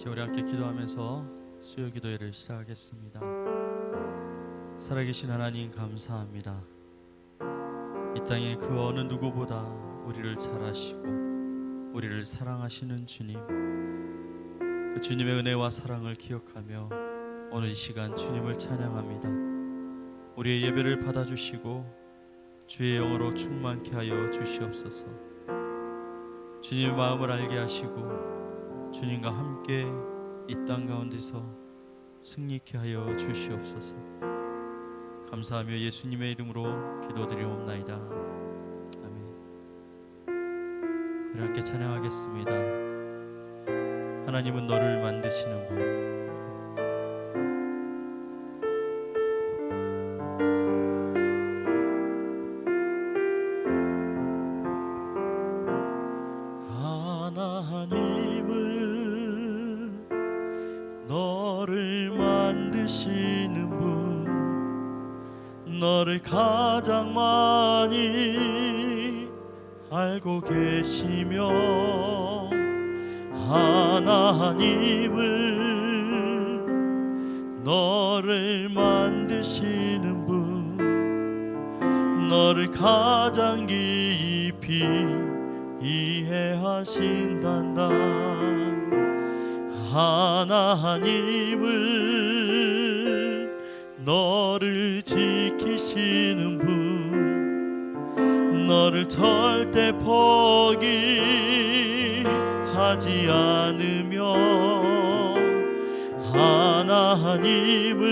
이제 우리 함께 기도하면서 수요 기도회를 시작하겠습니다. 살아계신 하나님 감사합니다. 이 땅에 그 어느 누구보다 우리를 잘 아시고 우리를 사랑하시는 주님, 그 주님의 은혜와 사랑을 기억하며 오늘 이 시간 주님을 찬양합니다. 우리의 예배를 받아주시고 주의 영으로 충만케 하여 주시옵소서. 주님의 마음을 알게 하시고 주님과 함께 이 땅 가운데서 승리케 하여 주시옵소서. 감사하며 예수님의 이름으로 기도드리옵나이다. 아멘. 우리 함께 찬양하겠습니다. 하나님은 너를 만드시는 분. 너를 가장 많이 알고 계시며 하나님은 너를 만드시는 분, 너를 가장 깊이 이해하신단다. 하나님은 너를 지키시는 분, 너를 절대 포기하지 않으며 하나님은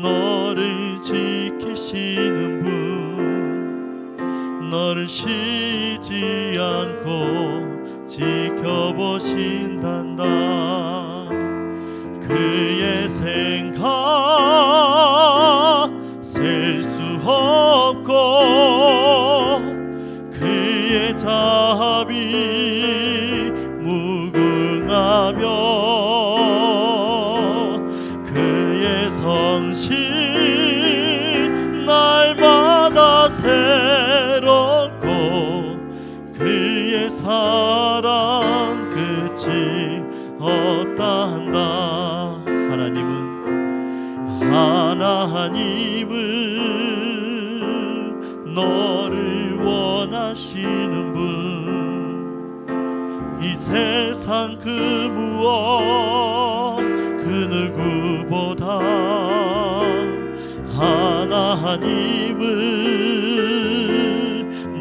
너를 지키시는 분, 너를 쉬지 않고 지켜보신단다. 그의 생각 셀 수 없고 그의 자비 무궁하며 그의 성실 날마다 새롭고 그의 사랑 끝이 없단다. 하나님은 너를 원하시는 분, 이 세상 그 무엇 그 누구보다 하나님은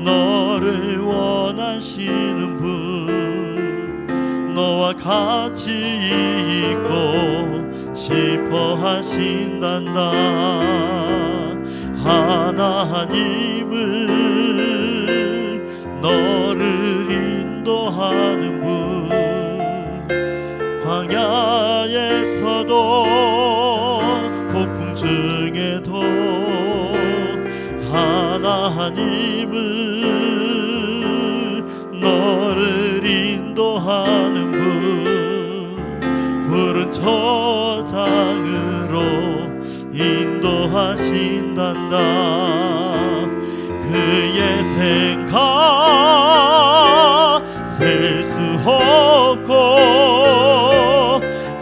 너를 원하시는 분, 너와 같이 있고 싶어 하신단다. 하나님은 너를 인도하는 분, 광야에서도 폭풍 중에도 하나님은 너를 인도하는 분, 푸른 초장으로 인도하신단다. 그의 생각 셀 수 없고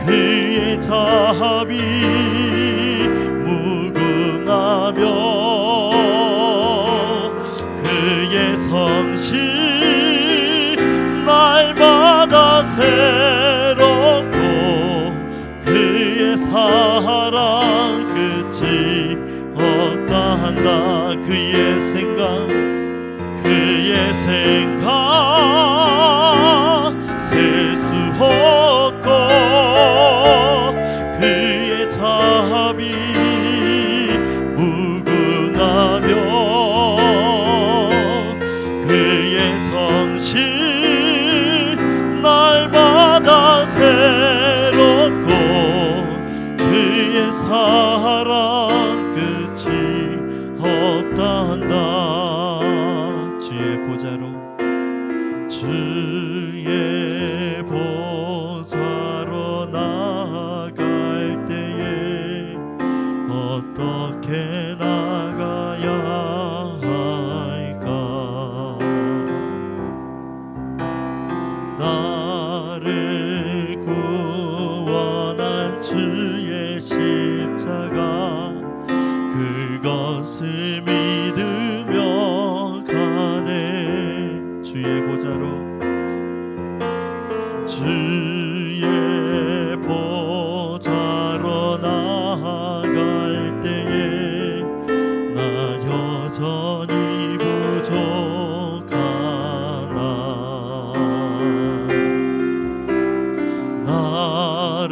그의 자비 무궁하며 그의 성실 날마다 새롭고 그의 사랑 끝이 없다 한다. 그의 생각 셀 수 없고 그의 자비 무궁하며 그의 성실 날마다 새롭고 그의 사랑 끝이 없단다. 주의 보좌로 나아갈 때에 어떻게 나가야 할까? 나를 구원한 주의 십자가 그것을 믿으며 가네. 주의 보좌로 나아갈 때에 나 여전히 부족하나. 나를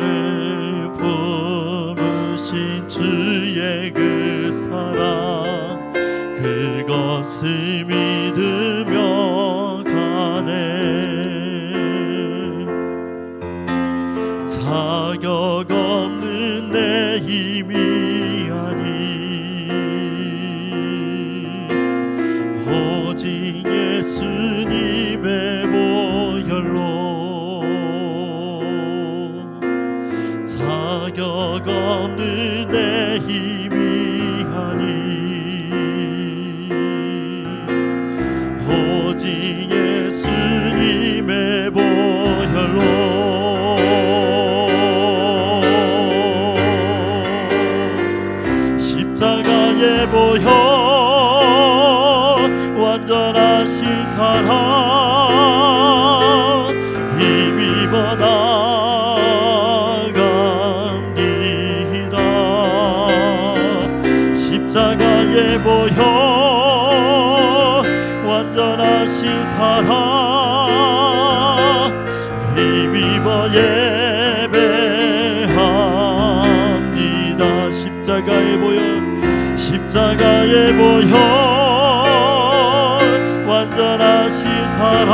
품으신 주의 그 사랑 그것을 믿으며 가네. 자격 없는 내 힘이 아니 오직 예수님의 보혈로 자격 없는 내 힘이 아니 오직 예수님의 보혈로 십자가의 보혈 완전하신 사랑 힘입어 나갑니다. 십자가의 보혈 완전하신 사랑 힘입어 예배합니다. 십자가의 보혈 완전하신 사랑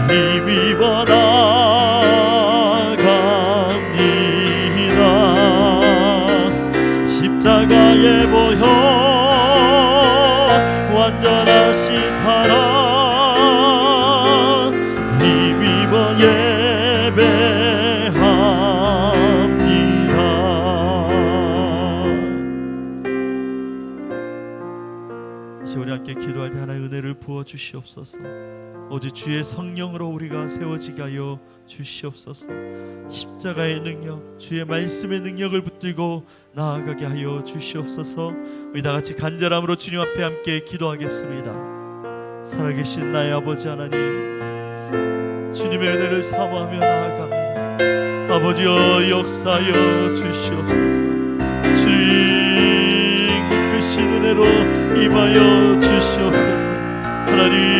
힘입어 나갑니다. 십자가의 보혈 완전하신 사랑 힘입어 예배합니다. 이제 우리 함께 기도할 때 하나의 은혜를 부어 주시옵소서. 오직 주의 성령으로 우리가 세워지게 하여 주시옵소서. 십자가의 능력, 주의 말씀의 능력을 붙들고 나아가게 하여 주시옵소서. 우리 다 같이 간절함으로 주님 앞에 함께 기도하겠습니다. 살아계신 나의 아버지 하나님, 주님의 은혜를 사모하며 나아갑니다. 아버지여 역사하여 주시옵소서. 주님 크신 은혜로 임하여 주시옵소서. 하나님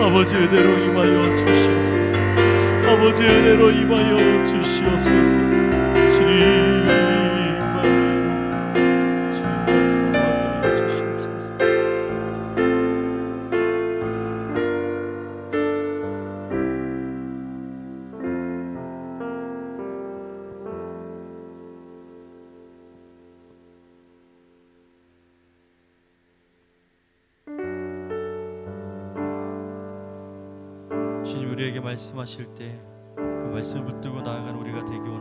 아버지 은혜로 임하여 주시옵소서. 아버지 은혜로 임하여 주시옵소서. 주님만 사모하게 하여 주시옵소서. 주님 우리에게 말씀하실 때 그 말씀을 붙들고 나아가는 우리가 되기 원합니다.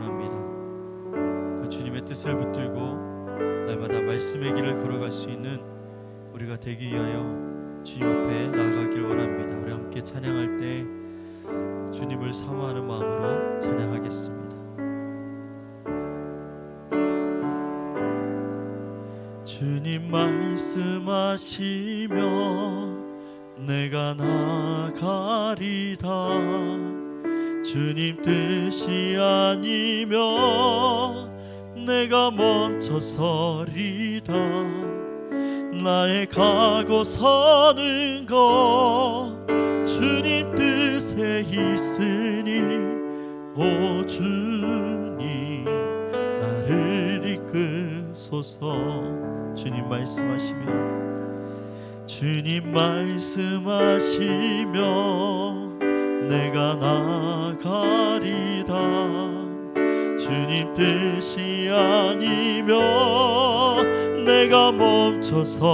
뜻을 붙들고 날마다 말씀의 길을 걸어갈 수 있는 우리가 되기 위하여 주님 앞에 나아가길 원합니다. 우리 함께 찬양할 때 주님을 사모하는 마음으로 찬양하겠습니다. 주님 말씀하시며 내가 나가리다. 주님 뜻이 아니면 내가 멈춰서리다. 나의 가고 서는 것 주님 뜻에 있으니 오 주님 나를 이끄소서. 주님 말씀하시며 주님 말씀하시며 내가 나가리다. 주님 뜻이 아니면 내가 멈춰서리다.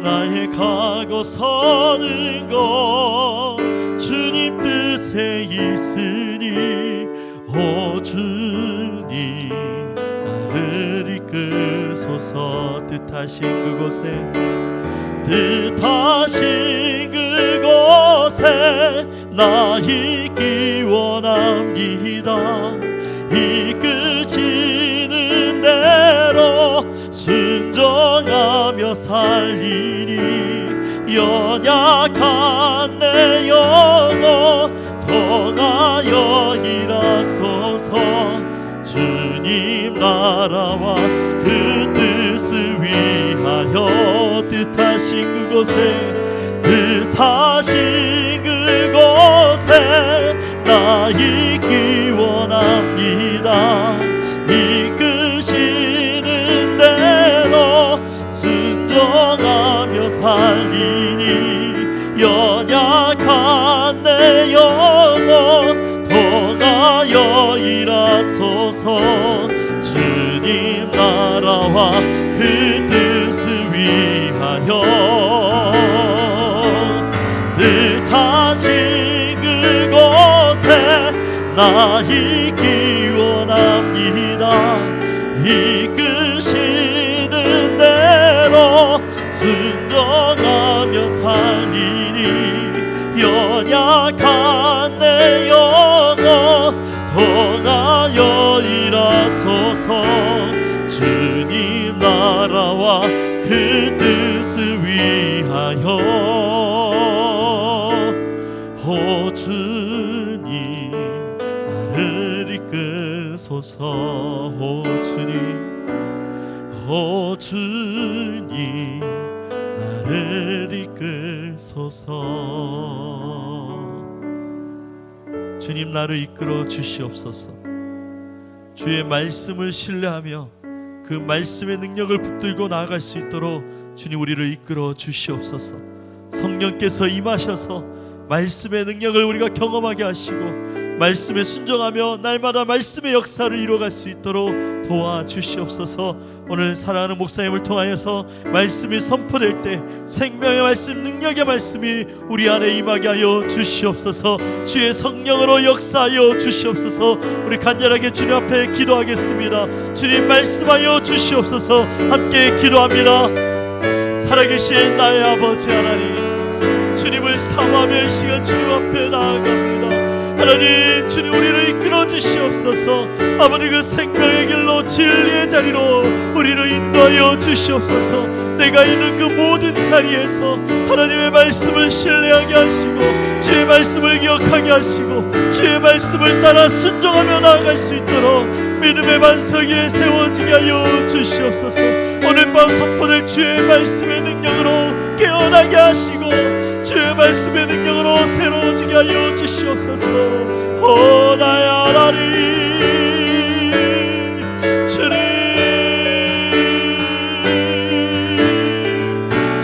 나의 가고 서는 것 주님 뜻에 있으니 오 주님 나를 이끄소서. 뜻하신 그곳에 나 있기 원합니다. 이끄시는 대로 순종하며 살리니 연약한 내 영혼 통하여 일하소서. 주님 나라와 그 뜻을 위하여 뜻하신 그곳에 나 있기 원합니다. 이끄시는 대로 순종하며 살리니 연약한 내 영혼 통하여 일하소서. 주님 나라와 그 뜻을 위하여 뜻하신 그곳에 나 있기 원합니다. 이끄시는 대로 순종하며 살리니 연약한 내 영혼 통하여 일하소서. 주님 나라와 그 뜻을 위하여 오 주님 나를 이끄소서. 오 주님 나를 이끄소서. 주님 나를 이끌어 주시옵소서. 주의 말씀을 신뢰하며 그 말씀의 능력을 붙들고 나아갈 수 있도록 주님 우리를 이끌어 주시옵소서. 성령께서 임하셔서 말씀의 능력을 우리가 경험하게 하시고 말씀에 순종하며 날마다 말씀의 역사를 이루어갈 수 있도록 도와주시옵소서. 오늘 사랑하는 목사님을 통하여서 말씀이 선포될 때 생명의 말씀, 능력의 말씀이 우리 안에 임하게 하여 주시옵소서. 주의 성령으로 역사하여 주시옵소서. 우리 간절하게 주님 앞에 기도하겠습니다. 주님 말씀하여 주시옵소서. 함께 기도합니다. 살아계신 나의 아버지 하나님, 주님을 사모하며 이 시간 주님 앞에 나아갑니다. 하나님, 주님 우리를 이끌어 주시옵소서. 아버지 그 생명의 길로 진리의 자리로 우리를 인도하여 주시옵소서. 내가 있는 그 모든 자리에서 하나님의 말씀을 신뢰하게 하시고 주의 말씀을 기억하게 하시고 주의 말씀을 따라 순종하며 나아갈 수 있도록 믿음의 반석 위에 세워지게 하여 주시옵소서. 오늘 밤 선포될 주의 말씀의 능력으로 깨어나게 하시고 주의 말씀의 능력으로 새로워지게 하여 주시옵소서. 오 나의 하나님,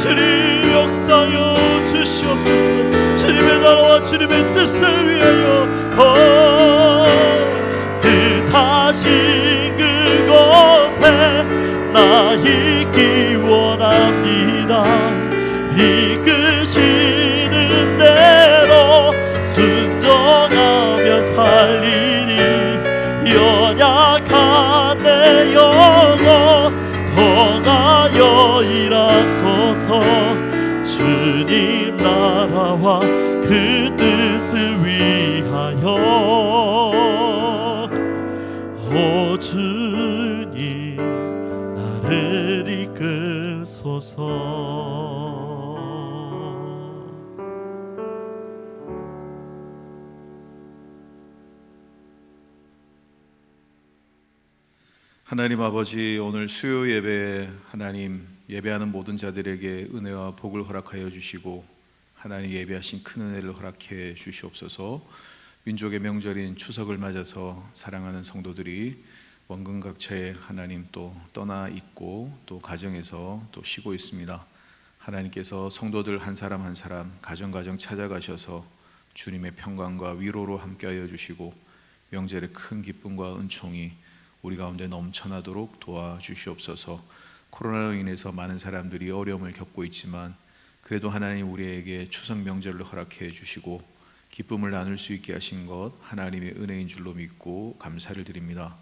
주님 역사하여 주시옵소서. 주님의 나라와 주님의 뜻을 위하여 뜻하신 그곳에 나 있기 원합니다. 이끄시는 대로 순종하며 살리니 연약한 오 주님 나를 이끄소서. 하나님 아버지, 오늘 수요 예배에 하나님 예배하는 모든 자들에게 은혜와 복을 허락하여 주시고 하나님 예배하신 큰 은혜를 허락해 주시옵소서. 민족의 명절인 추석을 맞아서 사랑하는 성도들이 원근각처에 하나님 또 떠나 있고 또 가정에서 또 쉬고 있습니다. 하나님께서 성도들 한 사람 한 사람 가정 찾아가셔서 주님의 평강과 위로로 함께하여 주시고 명절의 큰 기쁨과 은총이 우리 가운데 넘쳐나도록 도와주시옵소서. 코로나로 인해서 많은 사람들이 어려움을 겪고 있지만 그래도 하나님 우리에게 추석 명절을 허락해 주시고 기쁨을 나눌 수 있게 하신 것 하나님의 은혜인 줄로 믿고 감사를 드립니다.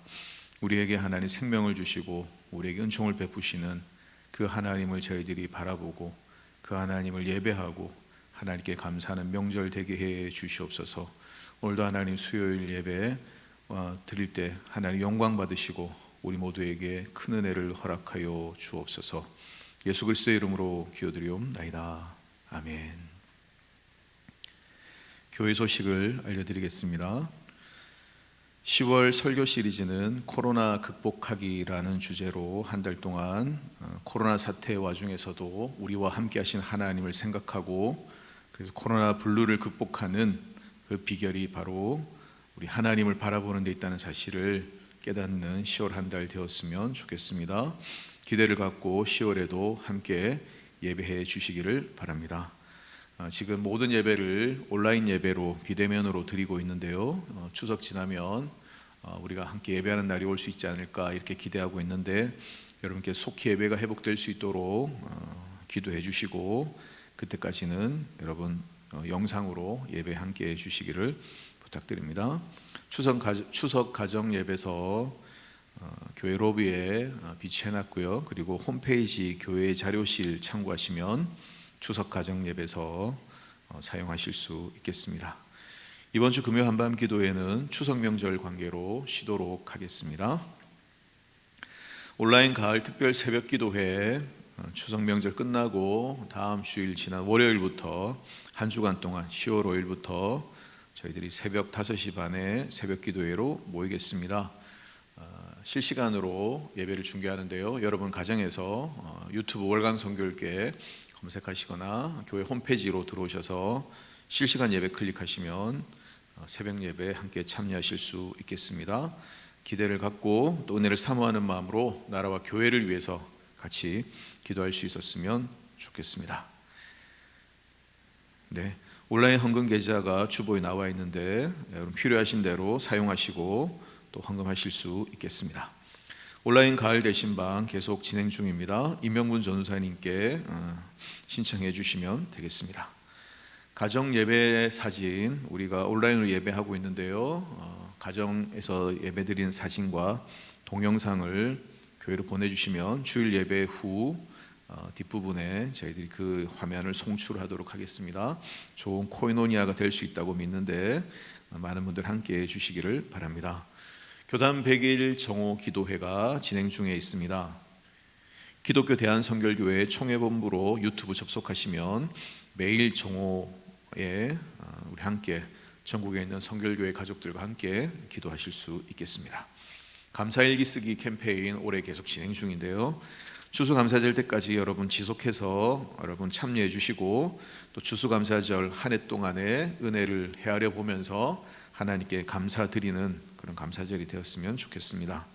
우리에게 하나님 생명을 주시고 우리에게 은총을 베푸시는 그 하나님을 저희들이 바라보고 그 하나님을 예배하고 하나님께 감사하는 명절 되게 해 주시옵소서. 오늘도 하나님 수요일 예배 드릴 때 하나님 영광 받으시고 우리 모두에게 큰 은혜를 허락하여 주옵소서. 예수 그리스도의 이름으로 기도드리옵나이다. 아멘. 교회 소식을 알려드리겠습니다. 10월 설교 시리즈는 코로나 극복하기라는 주제로 한 달 동안 코로나 사태 와중에서도 우리와 함께 하신 하나님을 생각하고 그래서 코로나 블루를 극복하는 그 비결이 바로 우리 하나님을 바라보는 데 있다는 사실을 깨닫는 10월 한 달 되었으면 좋겠습니다. 기대를 갖고 10월에도 함께 예배해 주시기를 바랍니다. 지금 모든 예배를 온라인 예배로 비대면으로 드리고 있는데요. 추석 지나면 우리가 함께 예배하는 날이 올 수 있지 않을까 이렇게 기대하고 있는데 여러분께 속히 예배가 회복될 수 있도록 기도해 주시고 그때까지는 여러분 영상으로 예배 함께 해 주시기를 부탁드립니다. 추석 가정 예배서 교회 로비에 비치해놨고요. 그리고 홈페이지 교회 자료실 참고하시면 추석 가정 예배서 사용하실 수 있겠습니다. 이번 주 금요 한밤 기도회는 추석 명절 관계로 쉬도록 하겠습니다. 온라인 가을 특별 새벽 기도회 추석 명절 끝나고 다음 주일 지난 월요일부터 한 주간 동안 10월 5일부터 저희들이 새벽 5시 반에 새벽 기도회로 모이겠습니다. 실시간으로 예배를 중계하는데요. 여러분 가정에서 유튜브 월간 선교일께 검색하시거나 교회 홈페이지로 들어오셔서 실시간 예배 클릭하시면 새벽 예배 함께 참여하실 수 있겠습니다. 기대를 갖고 또 은혜를 사모하는 마음으로 나라와 교회를 위해서 같이 기도할 수 있었으면 좋겠습니다. 네. 온라인 헌금 계좌가 주보에 나와 있는데 여러분 필요하신 대로 사용하시고 또 헌금하실 수 있겠습니다. 온라인 가을 대신방 계속 진행 중입니다. 임명분 전도사님께 신청해 주시면 되겠습니다. 가정 예배 사진 우리가 온라인으로 예배하고 있는데요. 가정에서 예배드리는 사진과 동영상을 교회로 보내주시면 주일 예배 후 뒷부분에 저희들이 그 화면을 송출하도록 하겠습니다. 좋은 코이노니아가 될 수 있다고 믿는데 많은 분들 함께 해주시기를 바랍니다. 교단 100일 정오 기도회가 진행 중에 있습니다. 기독교 대한선결교회 총회본부로 유튜브 접속하시면 매일 정오에 우리 함께 전국에 있는 선결교회 가족들과 함께 기도하실 수 있겠습니다. 감사일기 쓰기 캠페인 올해 계속 진행 중인데요. 추수감사절 때까지 여러분 지속해서 여러분 참여해 주시고 또 추수감사절 한 해 동안의 은혜를 헤아려 보면서 하나님께 감사드리는 그런 감사절이 되었으면 좋겠습니다.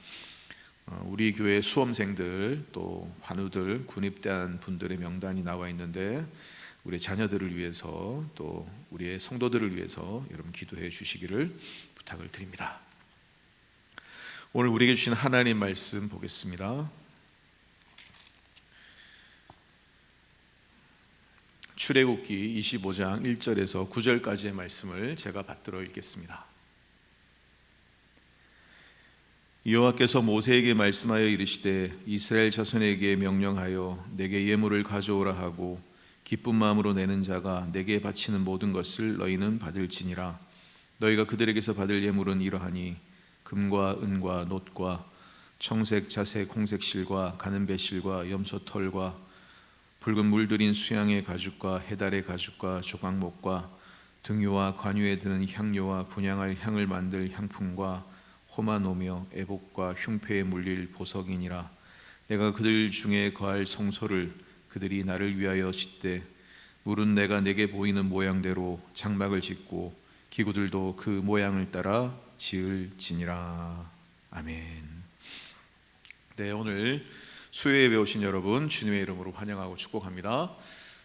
우리 교회 수험생들 또 환우들 군입대한 분들의 명단이 나와 있는데 우리 자녀들을 위해서 또 우리의 성도들을 위해서 여러분 기도해 주시기를 부탁을 드립니다. 오늘 우리에게 주신 하나님 말씀 보겠습니다. 출애굽기 25장 1절에서 9절까지의 말씀을 제가 받들어 읽겠습니다. 여호와께서 모세에게 말씀하여 이르시되 이스라엘 자손에게 명령하여 내게 예물을 가져오라 하고 기쁜 마음으로 내는 자가 내게 바치는 모든 것을 너희는 받을지니라. 너희가 그들에게서 받을 예물은 이러하니 금과 은과 놋과 청색, 자색, 홍색 실과 가는 배실과 염소털과 붉은 물들인 수양의 가죽과 해달의 가죽과 조각목과 등유와 관유에 드는 향료와 분향할 향을 만들 향품과 호마노며 애복과 흉패에 물릴 보석이니라. 내가 그들 중에 거할 성소를 그들이 나를 위하여 짓되 물은 내가 내게 보이는 모양대로 장막을 짓고 기구들도 그 모양을 따라 지을지니라. 아멘. 네, 오늘 수요예배 배우신 여러분 주님의 이름으로 환영하고 축복합니다.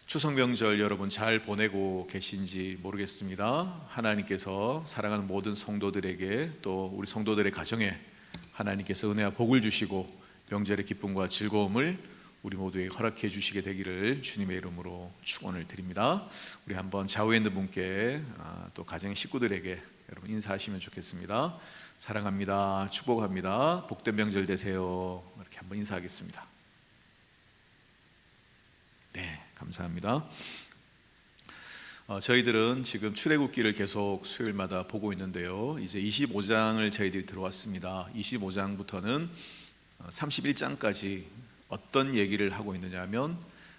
추석 명절 여러분 잘 보내고 계신지 모르겠습니다. 하나님께서 사랑하는 모든 성도들에게 또 우리 성도들의 가정에 하나님께서 은혜와 복을 주시고 명절의 기쁨과 즐거움을 우리 모두에게 허락해 주시게 되기를 주님의 이름으로 축원을 드립니다. 우리 한번 좌우에 있는 분께 또 가정 식구들에게 여러분 인사하시면 좋겠습니다. 사랑합니다. 축복합니다. 복된 명절 되세요. 이렇게 한번 인사하겠습니다. 네, 감사합니다. 저희들은 지금 출애굽기를 계속 수요일마다 보고 있는데요. 이제 25장을 저희들이 들어왔습니다. 25장부터는 31장까지 어떤 얘기를 하고 있느냐 하면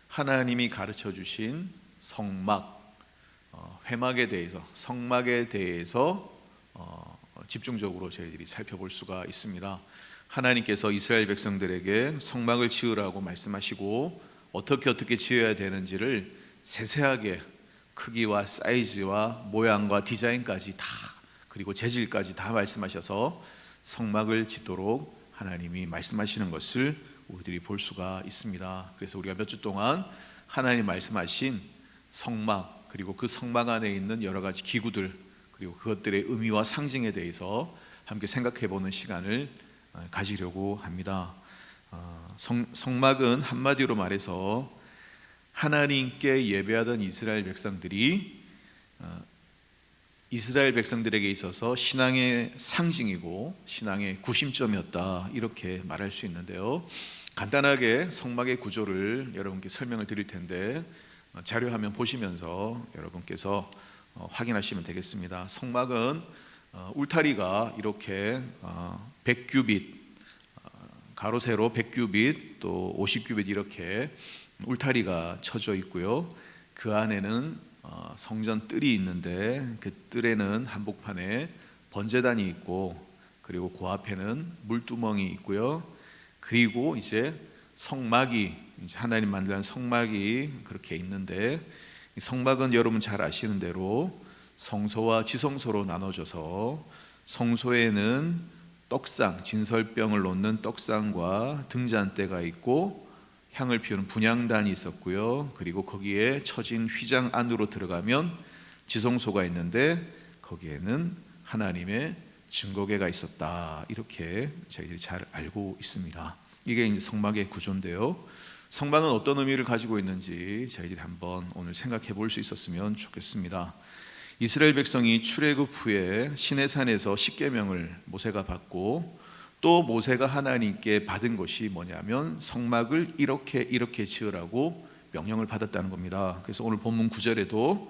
하나님이 가르쳐 주신 성막, 회막에 대해서, 성막에 대해서 집중적으로 저희들이 살펴볼 수가 있습니다. 하나님께서 이스라엘 백성들에게 성막을 지으라고 말씀하시고 어떻게 지어야 되는지를 세세하게 크기와 사이즈와 모양과 디자인까지 다, 그리고 재질까지 다 말씀하셔서 성막을 짓도록 하나님이 말씀하시는 것을 우리들이 볼 수가 있습니다. 그래서 우리가 몇 주 동안 하나님 말씀하신 성막, 그리고 그 성막 안에 있는 여러 가지 기구들, 그리고 그것들의 의미와 상징에 대해서 함께 생각해 보는 시간을 가지려고 합니다. 성막은 한마디로 말해서 하나님께 예배하던 이스라엘 백성들이 이스라엘 백성들에게 있어서 신앙의 상징이고 신앙의 구심점이었다, 이렇게 말할 수 있는데요. 간단하게 성막의 구조를 여러분께 설명을 드릴 텐데 자료화면 보시면서 여러분께서 확인하시면 되겠습니다. 성막은 울타리가 이렇게 100규빗, 가로 세로 100규빗 또 50규빗 이렇게 울타리가 쳐져 있고요. 그 안에는 성전 뜰이 있는데 그 뜰에는 한복판에 번제단이 있고, 그리고 그 앞에는 물두멍이 있고요. 그리고 이제 성막이, 이제 하나님 만든 성막이 그렇게 있는데, 이 성막은 여러분 잘 아시는 대로 성소와 지성소로 나눠져서 성소에는 떡상, 진설병을 놓는 떡상과 등잔대가 있고 향을 피우는 분향단이 있었고요. 그리고 거기에 처진 휘장 안으로 들어가면 지성소가 있는데 거기에는 하나님의 증거궤가 있었다, 이렇게 저희들이 잘 알고 있습니다. 이게 이제 성막의 구조인데요. 성막은 어떤 의미를 가지고 있는지 저희들이 한번 오늘 생각해 볼 수 있었으면 좋겠습니다. 이스라엘 백성이 출애굽 후에 시내산에서 십계명을 모세가 받고 또 모세가 하나님께 받은 것이 뭐냐면 성막을 이렇게 지으라고 명령을 받았다는 겁니다. 그래서 오늘 본문 9절에도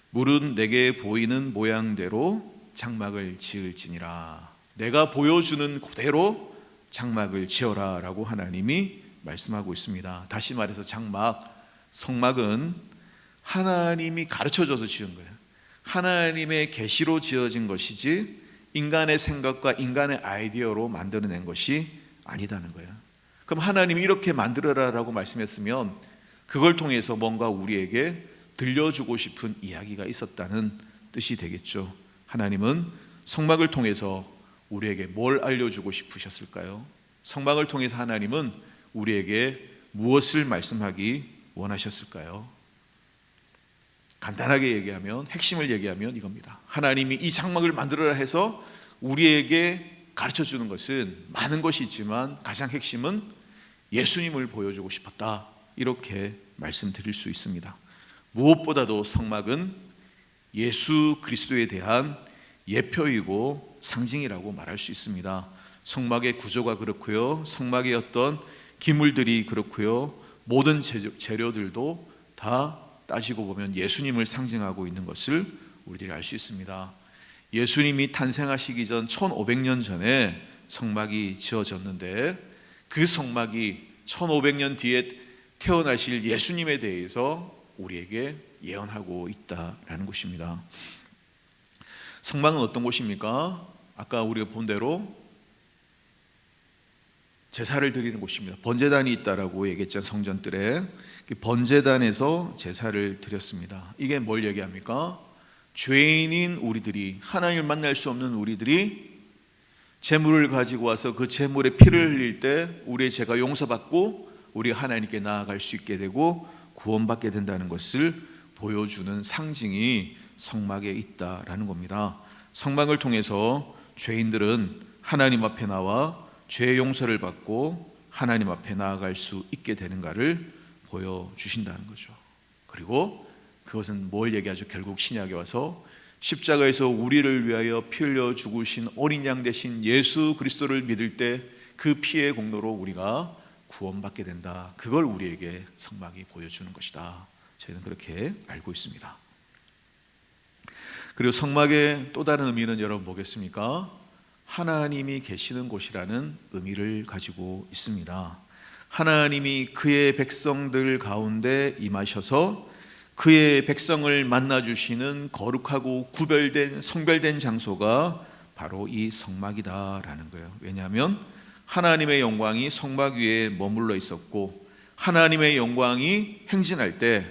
물은 내게 보이는 모양대로 장막을 지을지니라, 내가 보여주는 그대로 장막을 지어라 라고 하나님이 말씀하고 있습니다. 다시 말해서 성막은 하나님이 가르쳐줘서 지은 거예요. 하나님의 계시로 지어진 것이지 인간의 생각과 인간의 아이디어로 만들어낸 것이 아니다는 거예요. 그럼 하나님이 이렇게 만들어라라고 말씀했으면 그걸 통해서 뭔가 우리에게 들려주고 싶은 이야기가 있었다는 뜻이 되겠죠. 하나님은 성막을 통해서 우리에게 뭘 알려주고 싶으셨을까요? 성막을 통해서 하나님은 우리에게 무엇을 말씀하기 원하셨을까요? 간단하게 얘기하면, 핵심을 얘기하면 이겁니다. 하나님이 이 장막을 만들어라 해서 우리에게 가르쳐주는 것은 많은 것이 있지만 가장 핵심은 예수님을 보여주고 싶었다, 이렇게 말씀드릴 수 있습니다. 무엇보다도 성막은 예수 그리스도에 대한 예표이고 상징이라고 말할 수 있습니다. 성막의 구조가 그렇고요, 성막의 어떤 기물들이 그렇고요, 모든 재료들도 다 따지고 보면 예수님을 상징하고 있는 것을 우리들이 알 수 있습니다. 예수님이 탄생하시기 전 1500년 전에 성막이 지어졌는데 그 성막이 1500년 뒤에 태어나실 예수님에 대해서 우리에게 예언하고 있다라는 것입니다. 성막은 어떤 곳입니까? 아까 우리가 본 대로 제사를 드리는 곳입니다. 번제단이 있다라고 얘기했잖아요. 성전뜰에 번제단에서 제사를 드렸습니다. 이게 뭘 얘기합니까? 죄인인 우리들이, 하나님을 만날 수 없는 우리들이 제물을 가지고 와서 그 제물에 피를 흘릴 때 우리의 죄가 용서받고 우리가 하나님께 나아갈 수 있게 되고 구원받게 된다는 것을 보여주는 상징이 성막에 있다라는 겁니다. 성막을 통해서 죄인들은 하나님 앞에 나와 죄 용서를 받고 하나님 앞에 나아갈 수 있게 되는가를 보여주신다는 거죠. 그리고 그것은 뭘 얘기하죠? 결국 신약에 와서 십자가에서 우리를 위하여 피 흘려 죽으신 어린 양 되신 예수 그리스도를 믿을 때 그 피의 공로로 우리가 구원받게 된다. 그걸 우리에게 성막이 보여주는 것이다. 저희는 그렇게 알고 있습니다. 그리고 성막의 또 다른 의미는 여러분 뭐겠습니까? 하나님이 계시는 곳이라는 의미를 가지고 있습니다. 하나님이 그의 백성들 가운데 임하셔서 그의 백성을 만나주시는 거룩하고 구별된 성별된 장소가 바로 이 성막이다라는 거예요. 왜냐하면 하나님의 영광이 성막 위에 머물러 있었고 하나님의 영광이 행진할 때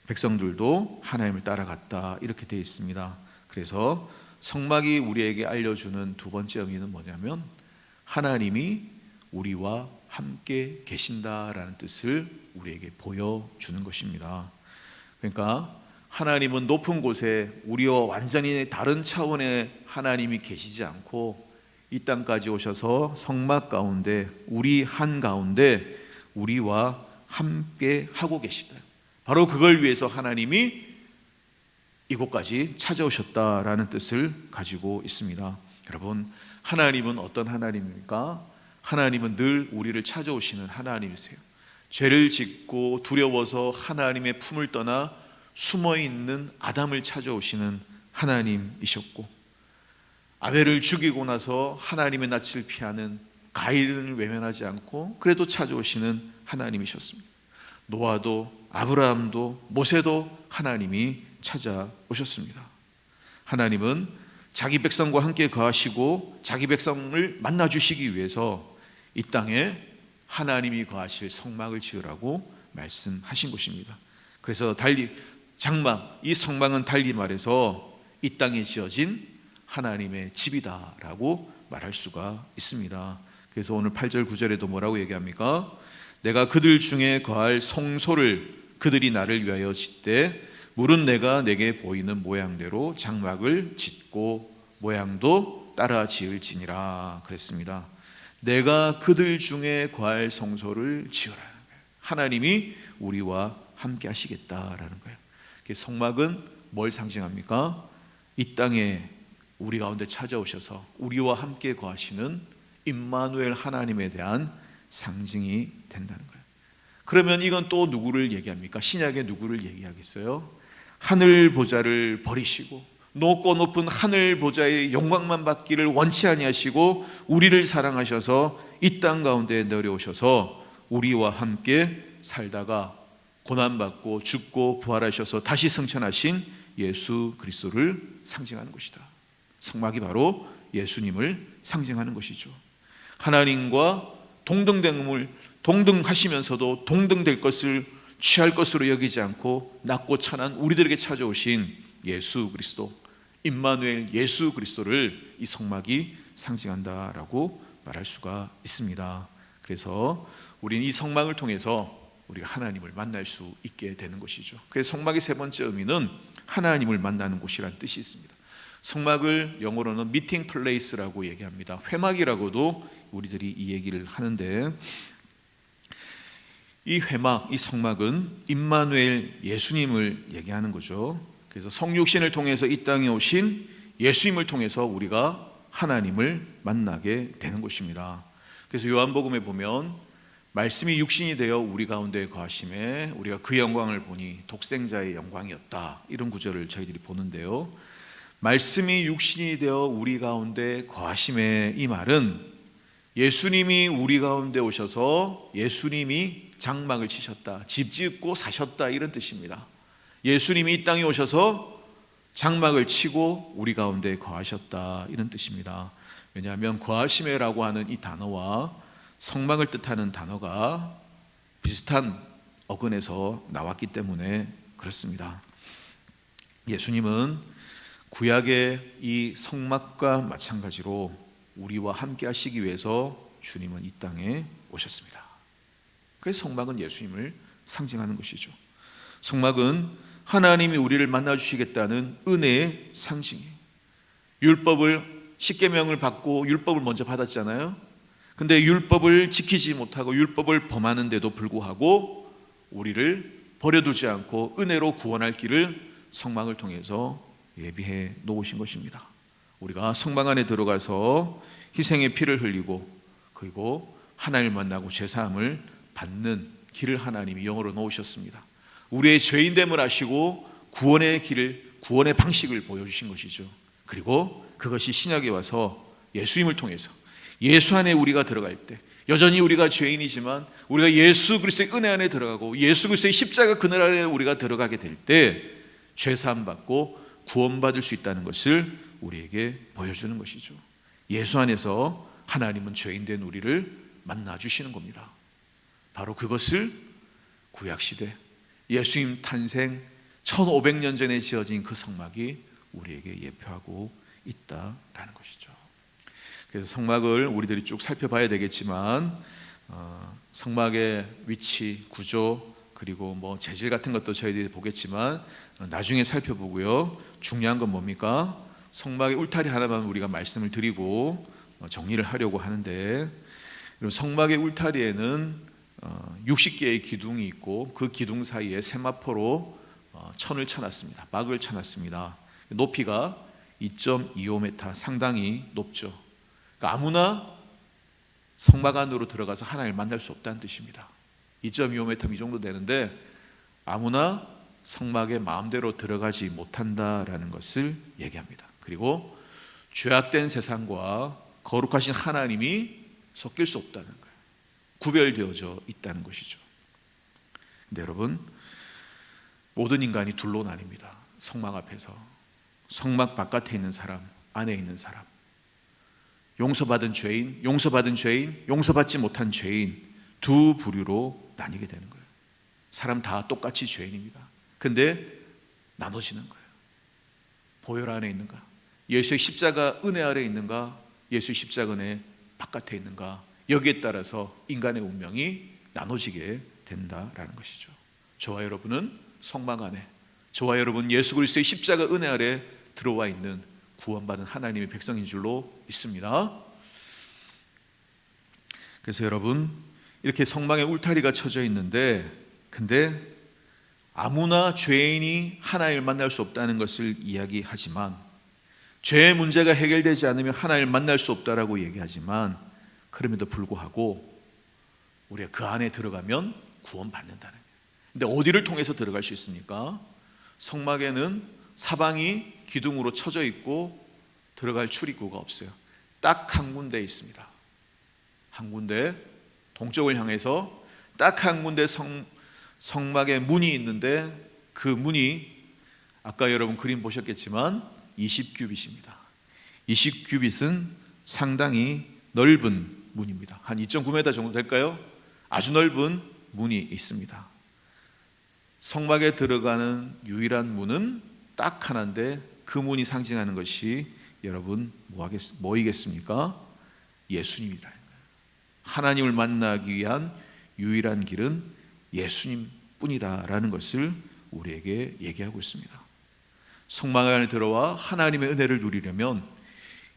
백성들도 하나님을 따라갔다 이렇게 되어 있습니다. 그래서 성막이 우리에게 알려주는 두 번째 의미는 뭐냐면 하나님이 우리와 함께 계신다라는 뜻을 우리에게 보여주는 것입니다. 그러니까 하나님은 높은 곳에 우리와 완전히 다른 차원의 하나님이 계시지 않고 이 땅까지 오셔서 성막 가운데 우리 한가운데 우리와 함께 하고 계시다. 바로 그걸 위해서 하나님이 이곳까지 찾아오셨다라는 뜻을 가지고 있습니다. 여러분, 하나님은 어떤 하나님입니까? 하나님은 늘 우리를 찾아오시는 하나님이세요. 죄를 짓고 두려워서 하나님의 품을 떠나 숨어있는 아담을 찾아오시는 하나님이셨고, 아벨을 죽이고 나서 하나님의 낯을 피하는 가인을 외면하지 않고 그래도 찾아오시는 하나님이셨습니다. 노아도 아브라함도 모세도 하나님이 찾아오셨습니다. 하나님은 자기 백성과 함께 거하시고 자기 백성을 만나주시기 위해서 이 땅에 하나님이 거하실 성막을 지으라고 말씀하신 것입니다. 그래서 달리 장막, 이 성막은 달리 말해서 이 땅에 지어진 하나님의 집이다라고 말할 수가 있습니다. 그래서 오늘 8절 9절에도 뭐라고 얘기합니까? 내가 그들 중에 거할 성소를 그들이 나를 위하여 짓되 물은 내가 내게 보이는 모양대로 장막을 짓고 모양도 따라 지을지니라 그랬습니다. 내가 그들 중에 거할 성소를 지으라는 거예요. 하나님이 우리와 함께 하시겠다라는 거예요. 성막은 뭘 상징합니까? 이 땅에 우리 가운데 찾아오셔서 우리와 함께 거하시는 임마누엘 하나님에 대한 상징이 된다는 거예요. 그러면 이건 또 누구를 얘기합니까? 신약에 누구를 얘기하겠어요? 하늘 보좌를 버리시고 높고 높은 하늘 보좌의 영광만 받기를 원치 아니하시고 우리를 사랑하셔서 이 땅 가운데 내려오셔서 우리와 함께 살다가 고난받고 죽고 부활하셔서 다시 승천하신 예수 그리스도를 상징하는 것이다. 성막이 바로 예수님을 상징하는 것이죠. 하나님과 동등하시면서도 동등될 것을 취할 것으로 여기지 않고 낮고 천한 우리들에게 찾아오신 예수 그리스도, 임마누엘 예수 그리스도를 이 성막이 상징한다라고 말할 수가 있습니다. 그래서 우리는 이 성막을 통해서 우리가 하나님을 만날 수 있게 되는 것이죠. 그래서 성막의 세 번째 의미는 하나님을 만나는 곳이라는 뜻이 있습니다. 성막을 영어로는 미팅 플레이스라고 얘기합니다. 회막이라고도 우리들이 이 얘기를 하는데, 이 회막, 이 성막은 임마누엘 예수님을 얘기하는 거죠. 그래서 성육신을 통해서 이 땅에 오신 예수님을 통해서 우리가 하나님을 만나게 되는 것입니다. 그래서 요한복음에 보면 말씀이 육신이 되어 우리 가운데 거하심에 우리가 그 영광을 보니 독생자의 영광이었다, 이런 구절을 저희들이 보는데요. 말씀이 육신이 되어 우리 가운데 거하심에, 이 말은 예수님이 우리 가운데 오셔서 예수님이 장막을 치셨다, 집 짓고 사셨다, 이런 뜻입니다. 예수님이 이 땅에 오셔서 장막을 치고 우리 가운데 거하셨다, 이런 뜻입니다. 왜냐하면 거하심에라고 하는 이 단어와 성막을 뜻하는 단어가 비슷한 어근에서 나왔기 때문에 그렇습니다. 예수님은 구약의 이 성막과 마찬가지로 우리와 함께 하시기 위해서 주님은 이 땅에 오셨습니다. 그래서 성막은 예수님을 상징하는 것이죠. 성막은 하나님이 우리를 만나주시겠다는 은혜의 상징이에요. 율법을, 십계명을 받고 율법을 먼저 받았잖아요. 근데 율법을 지키지 못하고 율법을 범하는데도 불구하고 우리를 버려두지 않고 은혜로 구원할 길을 성막을 통해서 예비해 놓으신 것입니다. 우리가 성막 안에 들어가서 희생의 피를 흘리고 그리고 하나님을 만나고 제사함을 받는 길을 하나님이 영으로 놓으셨습니다. 우리의 죄인됨을 아시고 구원의 길을, 구원의 방식을 보여주신 것이죠. 그리고 그것이 신약에 와서 예수님을 통해서 예수 안에 우리가 들어갈 때, 여전히 우리가 죄인이지만 우리가 예수 그리스도의 은혜 안에 들어가고 예수 그리스도의 십자가 그늘 아래 우리가 들어가게 될 때 죄사함 받고 구원받을 수 있다는 것을 우리에게 보여주는 것이죠. 예수 안에서 하나님은 죄인된 우리를 만나주시는 겁니다. 바로 그것을 구약시대 예수님 탄생 1500년 전에 지어진 그 성막이 우리에게 예표하고 있다라는 것이죠. 그래서 성막을 우리들이 쭉 살펴봐야 되겠지만 성막의 위치, 구조, 그리고 뭐 재질 같은 것도 저희들이 보겠지만 나중에 살펴보고요. 중요한 건 뭡니까? 성막의 울타리 하나만 우리가 말씀을 드리고 정리를 하려고 하는데, 성막의 울타리에는 60개의 기둥이 있고 그 기둥 사이에 세마포로 천을 쳐놨습니다. 막을 쳐놨습니다. 높이가 2.25m, 상당히 높죠. 그러니까 아무나 성막 안으로 들어가서 하나님을 만날 수 없다는 뜻입니다. 2.25m 이 정도 되는데 아무나 성막에 마음대로 들어가지 못한다라는 것을 얘기합니다. 그리고 죄악된 세상과 거룩하신 하나님이 섞일 수 없다는 거예요. 구별되어져 있다는 것이죠. 근데 여러분, 모든 인간이 둘로 나뉩니다. 성막 앞에서 성막 바깥에 있는 사람, 안에 있는 사람, 용서받은 죄인, 용서받은 죄인, 용서받지 못한 죄인, 두 부류로 나뉘게 되는 거예요. 사람 다 똑같이 죄인입니다. 근데 나눠지는 거예요. 보혈 안에 있는가, 예수의 십자가 은혜 아래 있는가, 예수의 십자가 은혜 바깥에 있는가, 여기에 따라서 인간의 운명이 나눠지게 된다라는 것이죠. 저와 여러분은 성막 안에, 저와 여러분 예수 그리스도의 십자가 은혜 아래 들어와 있는 구원받은 하나님의 백성인 줄로 믿습니다. 그래서 여러분, 이렇게 성막에 울타리가 쳐져 있는데, 근데 아무나 죄인이 하나님을 만날 수 없다는 것을 이야기하지만, 죄의 문제가 해결되지 않으면 하나님을 만날 수 없다라고 얘기하지만, 그럼에도 불구하고 우리가 그 안에 들어가면 구원받는다는 거예요. 근데 어디를 통해서 들어갈 수 있습니까? 성막에는 사방이 기둥으로 쳐져 있고 들어갈 출입구가 없어요. 딱 한 군데 있습니다. 한 군데, 동쪽을 향해서 딱 한 군데 성막에 문이 있는데, 그 문이 아까 여러분 그림 보셨겠지만 20규빗입니다. 20규빗은 상당히 넓은 문입니다. 한 2.9m 정도 될까요? 아주 넓은 문이 있습니다. 성막에 들어가는 유일한 문은 딱 하나인데, 그 문이 상징하는 것이 여러분 뭐이겠습니까? 예수님이라는 거예요. 하나님을 만나기 위한 유일한 길은 예수님 뿐이다라는 것을 우리에게 얘기하고 있습니다. 성막 안에 들어와 하나님의 은혜를 누리려면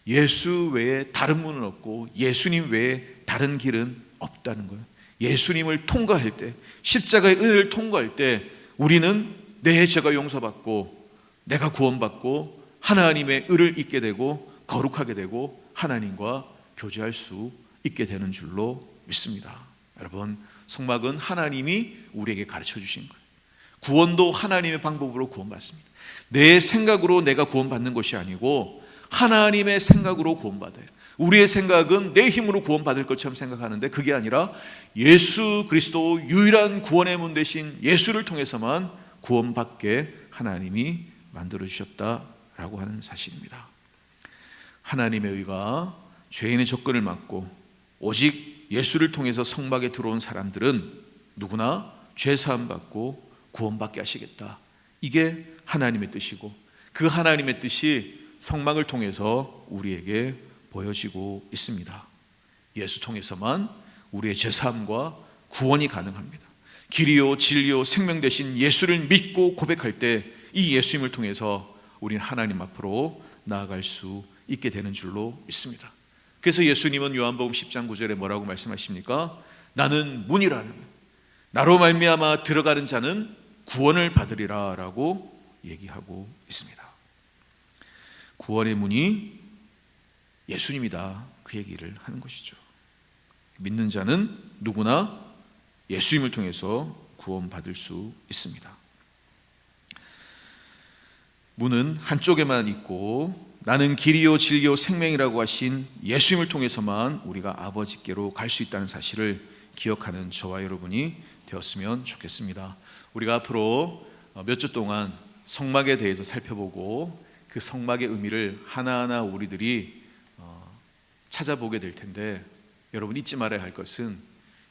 예수 외에 다른 문은 없고 예수님 외에 다른 길은 없다는 거예요. 예수님을 통과할 때, 십자가의 은혜를 통과할 때 우리는 내 죄가 용서받고 내가 구원받고 하나님의 의를 잊게 되고 거룩하게 되고 하나님과 교제할 수 있게 되는 줄로 믿습니다. 여러분, 성막은 하나님이 우리에게 가르쳐 주신 거예요. 구원도 하나님의 방법으로 구원받습니다. 내 생각으로 내가 구원받는 것이 아니고 하나님의 생각으로 구원받아요. 우리의 생각은 내 힘으로 구원받을 것처럼 생각하는데 그게 아니라 예수 그리스도 유일한 구원의 문 대신 예수를 통해서만 구원받게 하나님이 만들어주셨다라고 하는 사실입니다. 하나님의 의가 죄인의 접근을 막고 오직 예수를 통해서 성막에 들어온 사람들은 누구나 죄사함 받고 구원받게 하시겠다. 이게 하나님의 뜻이고 그 하나님의 뜻이 성막을 통해서 우리에게 보여지고 있습니다. 예수 통해서만 우리의 죄사함과 구원이 가능합니다. 길이요 진리요 생명 되신 예수를 믿고 고백할 때 이 예수님을 통해서 우리는 하나님 앞으로 나아갈 수 있게 되는 줄로 믿습니다. 그래서 예수님은 요한복음 10장 9절에 뭐라고 말씀하십니까? 나는 문이라는 거예요. 나로 말미암아 들어가는 자는 구원을 받으리라 라고 얘기하고 있습니다. 구원의 문이 예수님이다, 그 얘기를 하는 것이죠. 믿는 자는 누구나 예수님을 통해서 구원받을 수 있습니다. 문은 한쪽에만 있고 나는 길이요 진리요 생명이라고 하신 예수님을 통해서만 우리가 아버지께로 갈 수 있다는 사실을 기억하는 저와 여러분이 되었으면 좋겠습니다. 우리가 앞으로 몇 주 동안 성막에 대해서 살펴보고 그 성막의 의미를 하나하나 우리들이 찾아보게 될 텐데, 여러분 잊지 말아야 할 것은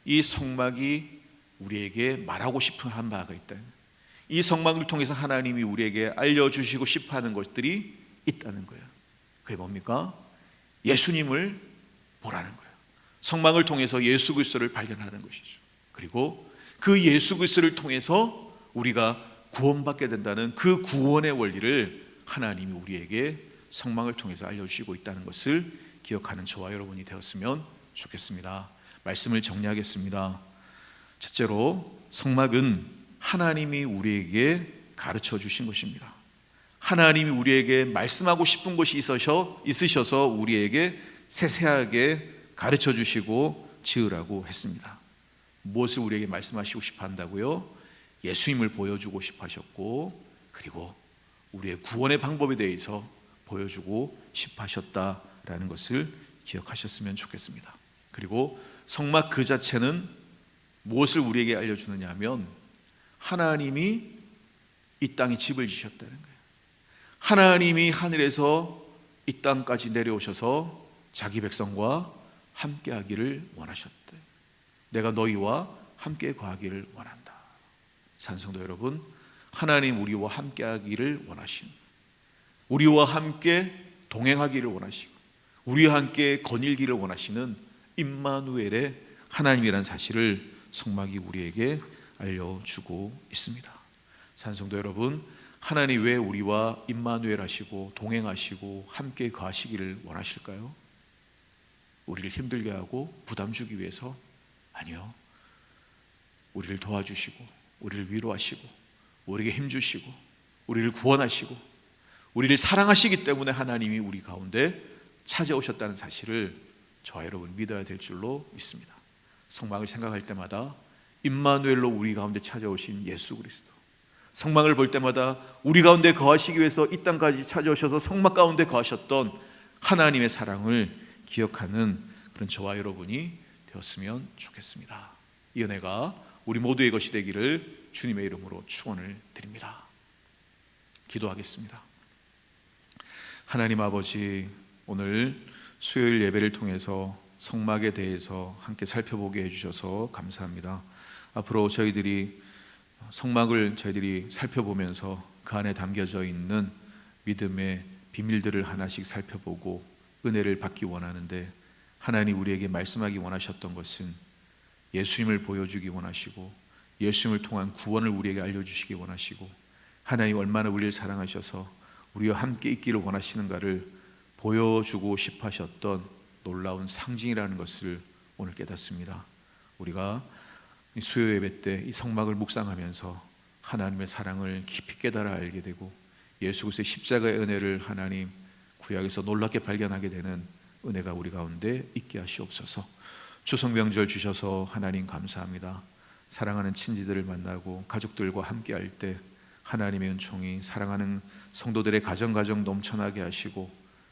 이 성막이 우리에게 말하고 싶은 한 바가 있다. 이 성막을 통해서 하나님이 우리에게 알려주시고 싶어하는 것들이 있다는 거예요. 그게 뭡니까? 예수님을 보라는 거예요. 성막을 통해서 예수 그리스도를 발견하는 것이죠. 그리고 그 예수 그리스도를 통해서 우리가 구원받게 된다는 그 구원의 원리를 하나님이 우리에게 성막을 통해서 알려주시고 있다는 것을 기억하는 저와 여러분이 되었으면 좋겠습니다. 말씀을 정리하겠습니다. 첫째로, 성막은 하나님이 우리에게 가르쳐 주신 것입니다. 하나님이 우리에게 말씀하고 싶은 것이 있으셔서 우리에게 세세하게 가르쳐 주시고 지으라고 했습니다. 무엇을 우리에게 말씀하시고 싶어 한다고요? 예수님을 보여주고 싶어 하셨고, 그리고 우리의 구원의 방법에 대해서 보여주고 싶어 하셨다라는 것을 기억하셨으면 좋겠습니다. 그리고 성막 그 자체는 무엇을 우리에게 알려주느냐 하면 하나님이 이 땅에 집을 지셨다는 거예요. 하나님이 하늘에서 이 땅까지 내려오셔서 자기 백성과 함께 하기를 원하셨대. 내가 너희와 함께 거하기를 원한다. 산성도 여러분, 하나님 우리와 함께 하기를 원하신, 우리와 함께 동행하기를 원하시고 우리와 함께 거닐기를 원하시는 임마누엘의 하나님이라는 사실을 성막이 우리에게 알려주고 있습니다. 산성도 여러분, 하나님 왜 우리와 임마누엘 하시고 동행하시고 함께 거하시기를 원하실까요? 우리를 힘들게 하고 부담 주기 위해서? 아니요. 우리를 도와주시고 우리를 위로하시고 우리에게 힘주시고 우리를 구원하시고 우리를 사랑하시기 때문에 하나님이 우리 가운데 찾아오셨다는 사실을 저와 여러분 믿어야 될 줄로 믿습니다. 성막을 생각할 때마다 임마누엘로 우리 가운데 찾아오신 예수 그리스도, 성막을 볼 때마다 우리 가운데 거하시기 위해서 이 땅까지 찾아오셔서 성막 가운데 거하셨던 하나님의 사랑을 기억하는 그런 저와 여러분이 되었으면 좋겠습니다. 이 은혜가 우리 모두의 것이 되기를 주님의 이름으로 축원을 드립니다. 기도하겠습니다. 하나님 아버지, 오늘 수요일 예배를 통해서 성막에 대해서 함께 살펴보게 해주셔서 감사합니다. 앞으로 저희들이 성막을 살펴보면서 그 안에 담겨져 있는 믿음의 비밀들을 하나씩 살펴보고 은혜를 받기 원하는데, 하나님 우리에게 말씀하기 원하셨던 것은 예수님을 보여주기 원하시고 예수님을 통한 구원을 우리에게 알려주시기 원하시고 하나님 얼마나 우리를 사랑하셔서 우리와 함께 있기를 원하시는가를 보여주고 싶어 하셨던 놀라운 상징이라는 것을 오늘 깨닫습니다. 우리가 수요 예배 때 이 성막을 묵상하면서 하나님의 사랑을 깊이 깨달아 알게 되고 예수 그리스도의 십자가의 은혜를 하나님 구약에서 놀랍게 발견하게 되는 은혜가 우리 가운데 있게 하시옵소서. 추석 명절 주셔서 하나님 감사합니다. 사랑하는 친지들을 만나고 가족들과 함께할 때 하나님의 은총이 사랑하는 성도들의 가정 넘쳐나게 하시고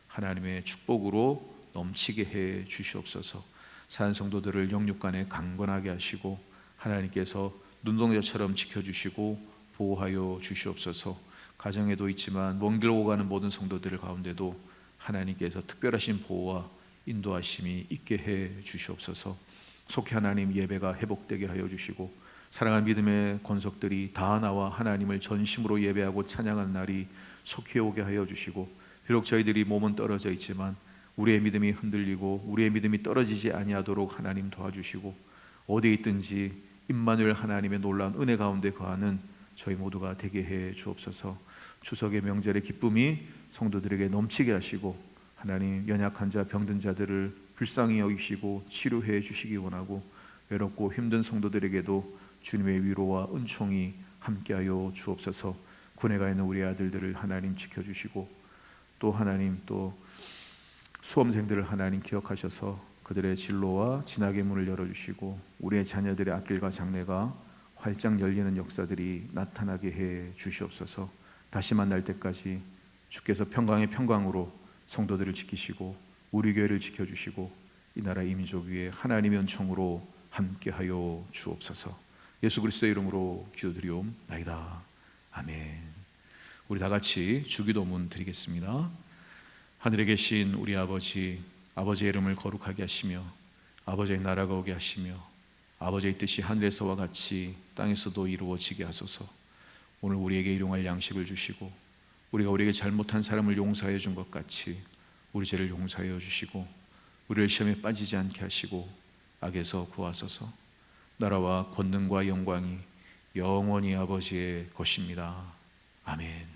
하나님의 축복으로 넘치게 해 주시옵소서. 사는 성도들을 영육간에 강건하게 하시고 하나님께서 눈동자처럼 지켜주시고 보호하여 주시옵소서. 가정에도 있지만 먼 길 오고 가는 모든 성도들 가운데도 하나님께서 특별하신 보호와 인도하심이 있게 해 주시옵소서. 속히 하나님 예배가 회복되게 하여 주시고 사랑하는 믿음의 권속들이 다 나와 하나님을 전심으로 예배하고 찬양한 날이 속히 오게 하여 주시고, 비록 저희들이 몸은 떨어져 있지만 우리의 믿음이 흔들리고 우리의 믿음이 떨어지지 아니하도록 하나님 도와주시고, 어디에 있든지 임마누엘 하나님의 놀라운 은혜 가운데 거하는 저희 모두가 되게 해 주옵소서. 추석의 명절의 기쁨이 성도들에게 넘치게 하시고 하나님 연약한 자 병든 자들을 불쌍히 여기시고 치료해 주시기 원하고, 외롭고 힘든 성도들에게도 주님의 위로와 은총이 함께하여 주옵소서. 군에 가 있는 우리 아들들을 하나님 지켜주시고, 또 하나님 또 수험생들을 하나님 기억하셔서 그들의 진로와 진학의 문을 열어주시고 우리의 자녀들의 앞길과 장래가 활짝 열리는 역사들이 나타나게 해 주시옵소서. 다시 만날 때까지 주께서 평강의 평강으로 성도들을 지키시고 우리 교회를 지켜주시고 이 나라 이 민족 위에 하나님의 은총으로 함께하여 주옵소서. 예수 그리스도의 이름으로 기도드리옵나이다. 아멘. 우리 다 같이 주기도문 드리겠습니다. 하늘에 계신 우리 아버지, 아버지의 이름을 거룩하게 하시며 아버지의 나라가 오게 하시며 아버지의 뜻이 하늘에서와 같이 땅에서도 이루어지게 하소서. 오늘 우리에게 일용할 양식을 주시고 우리가 우리에게 잘못한 사람을 용서해 준 것 같이 우리 죄를 용서해 주시고 우리를 시험에 빠지지 않게 하시고 악에서 구하소서. 나라와 권능과 영광이 영원히 아버지의 것입니다. 아멘.